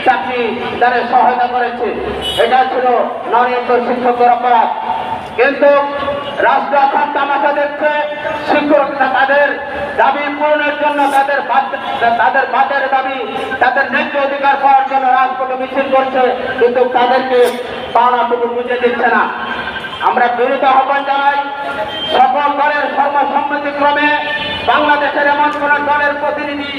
চাকরি তাদের সহায়তা করেছে, এটা ছিল নরেন্দ্র শিক্ষকের অপরাধ। কিন্তু রাষ্ট্র এখন তামাশা দেখছে, শিক্ষকরা তাদের দাবি পূরণের জন্য তাদের বাদের দাবি, তাদের ন্যায্য অধিকার পাওয়ার জন্য রাজপথে মিছিল করছে, কিন্তু তাদেরকে পাওনাটুকু বুঝে দিচ্ছে না। আমরা বিরোধ আহ্বান জানাই, সকল দলের সর্বসম্মতিক্রমে বাংলাদেশের এমন কোন দলের প্রতিনিধি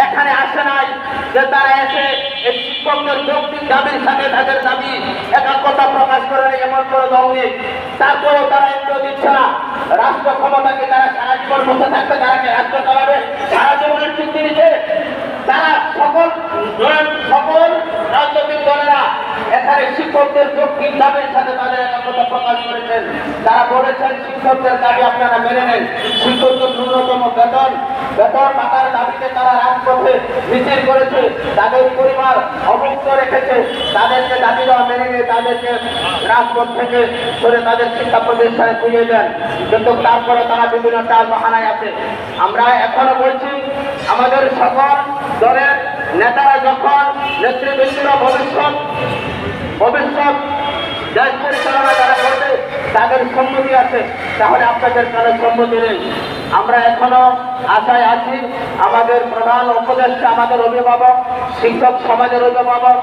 এখানে আসে নাই যে তারা এসে এই শিক্ষকদের যৌক্তিক দাবির সাথে তাদের দাবি একাত্মতা প্রকাশ করে, এমন কোনো দল নেই। তারপরেও তারা এগুলো দিচ্ছে না। রাষ্ট্র ক্ষমতাকে তারা সারা জীবন বসে থাকতে, তারা রাষ্ট্র চালাবে, সারা জীবনের চুক্তি নিচ্ছে। তারা সকল রাজনৈতিক দলেরা এখানে শিক্ষকদের যৌক্তিক দাবির সাথে তাদের একাত্মতা প্রকাশ করেছেন। তারা বলেছেন শিক্ষকদের দাবি আপনারা মেনে নেন। শিক্ষকদের ন্যূনতম বেতন পাতার দাবিতে তারা রাজপথে মিছিল করেছে, তাদের পরিবার অবমুক্ত রেখেছে, তাদেরকে দাবি দেওয়া মেনে নিয়ে তাদেরকে রাজপথ থেকে সরে তাদের শিক্ষা প্রতিষ্ঠানে ফিরিয়ে দেন। কিন্তু তারপরে তারা বিভিন্ন টাল বাহানায় আছে। আমরা এখনো বলছি, আমাদের সকল দলের নেতারা যখন নেতৃবৃন্দরা ভবিষ্যৎ দেশ পরিচালনা যারা করবে তাদের সম্মতি আছে, তাহলে আপনাদের কারো সম্মতি নেই। আমরা এখনো আশায় আছি, আমাদের প্রধান উপদেষ্টা, আমাদের অভিভাবক, শিক্ষক সমাজের অভিভাবক,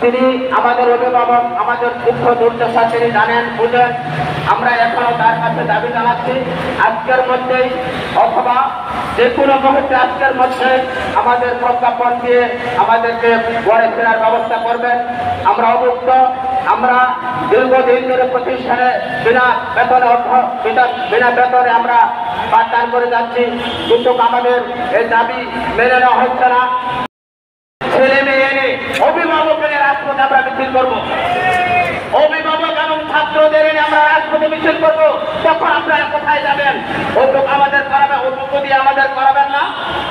তিনি আমাদের অভিভাবক, আমাদের দুঃখ দুর্দশা তিনি জানেন, বুঝেন। আমরা এখনো তার কাছে দাবি জানাচ্ছি, আজকের মধ্যেই অথবা যে কোনো মুহূর্তে আজকের মধ্যে আমাদের প্রজ্ঞাপন দিয়ে আমাদেরকে ঘরে ফেরার ব্যবস্থা করবেন। আমরা অবুক্ত, আমরা দীর্ঘদিন ধরে প্রতিষ্ঠানে বিনা বেতনে আমরা পাঠদান করে যাচ্ছি, কিন্তু আমাদের এই দাবি মেনে নেওয়া হচ্ছে না। ছেলে মেয়ে এনে অভিভাবকের রাজপথে আমরা মিছিল করবো, অভিভাবক এবং ছাত্রদের এনে আমরা রাজপথে মিছিল করবো। তখন আপনারা কোথায় যাবেন? ওটুক আমাদের করাবেন, ওটুকু দিয়ে আমাদের করাবেন না।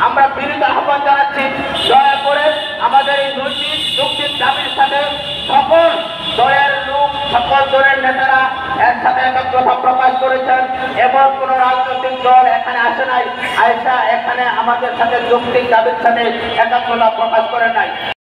আমরা বিরোধ আহ্বান জানাচ্ছি, দয়া করে আমাদের এই নৈতিক যৌক্তিক দাবির সাথে সকল দলের নেতারা একসাথে একাত্মতা প্রকাশ করেছেন। এবং কোন রাজনৈতিক দল এখানে আসে নাই, আয়সা এখানে আমাদের সাথে যৌক্তিক দাবির সাথে একাত্মতা প্রকাশ করে নাই।